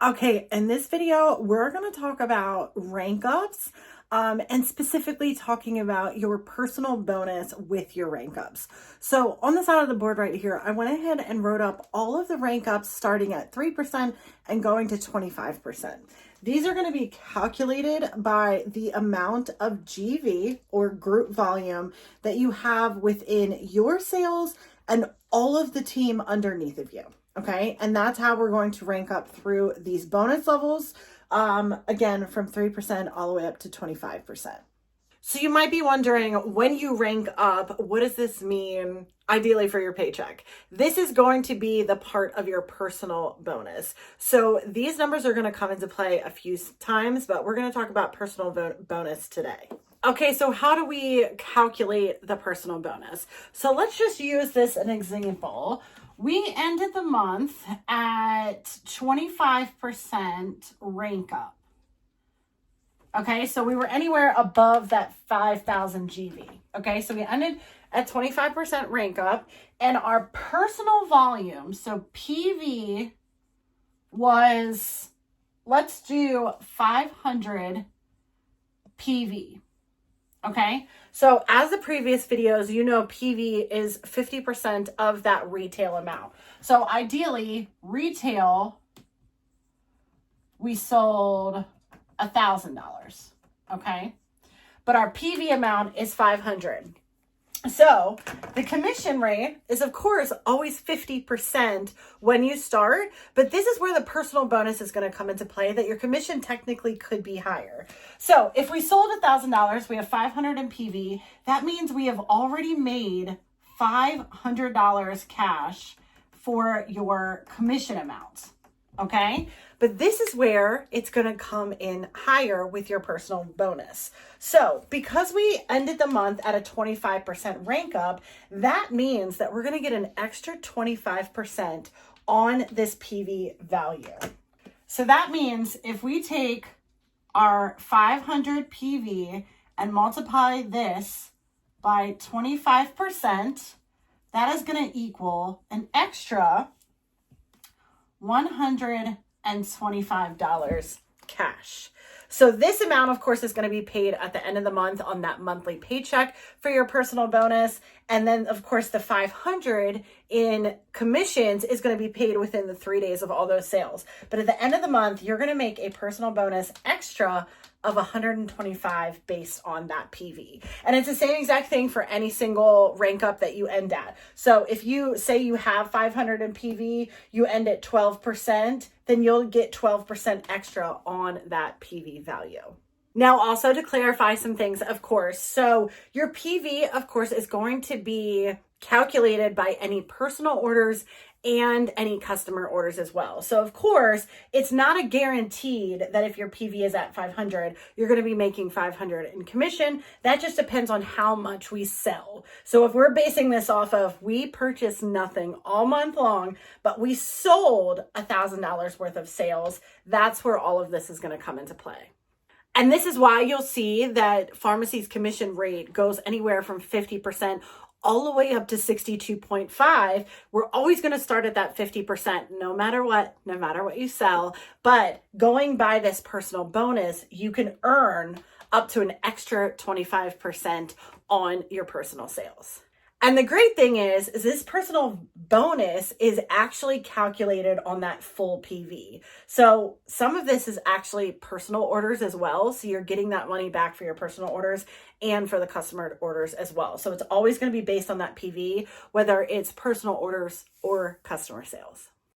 Okay, in this video, we're going to talk about rank ups and specifically talking about your personal bonus with your rank ups. So on the side of the board right here, I went ahead and wrote up all of the rank ups starting at 3% and going to 25%. These are going to be calculated by the amount of GV or group volume that you have within your sales and all of the team underneath of you. Okay, and that's how we're going to rank up through these bonus levels, again, from 3% all the way up to 25%. So you might be wondering, when you rank up, what does this mean ideally for your paycheck? This is going to be the part of your personal bonus. So these numbers are going to come into play a few times, but we're going to talk about personal bonus today. Okay, so how do we calculate the personal bonus? So let's just use this as an example. We ended the month at 25% rank up. Okay, so we were anywhere above that 5,000 GV. Okay, so we ended at 25% rank up, and our personal volume, so PV was, let's do 500 PV. Okay, so as the previous videos, you know PV is 50% of that retail amount. So ideally, retail, we sold $1,000, okay? But our PV amount is 500. So the commission rate is, of course, always 50% when you start, but this is where the personal bonus is going to come into play, that your commission technically could be higher. So if we sold $1,000, we have 500 in PV. That means we have already made $500 cash for your commission amount. Okay, but this is where it's going to come in higher with your personal bonus. So because we ended the month at a 25% rank up, that means that we're going to get an extra 25% on this PV value. So that means if we take our 500 PV and multiply this by 25%, that is going to equal an extra $125 cash. So this amount, of course, is going to be paid at the end of the month on that monthly paycheck for your personal bonus. And then, of course, the 500 in commissions is going to be paid within the 3 days of all those sales. But at the end of the month, you're going to make a personal bonus extra of 125 based on that PV. And it's the same exact thing for any single rank up that you end at. So if you say you have 500 in PV, you end at 12%, then you'll get 12% extra on that PV value. Now, also to clarify some things, of course, so your PV, of course, is going to be calculated by any personal orders and any customer orders as well. So of course, it's not a guaranteed that if your PV is at 500, you're going to be making 500 in commission. That just depends on how much we sell. So if we're basing this off of, we purchased nothing all month long, but we sold $1,000 worth of sales, that's where all of this is going to come into play. And this is why you'll see that Farmasi's commission rate goes anywhere from 50% all the way up to 62.5. We're always going to start at that 50%, no matter what you sell. But going by this personal bonus, you can earn up to an extra 25% on your personal sales. And the great thing is this personal bonus is actually calculated on that full PV. So some of this is actually personal orders as well. So you're getting that money back for your personal orders and for the customer orders as well. So it's always going to be based on that PV, whether it's personal orders or customer sales.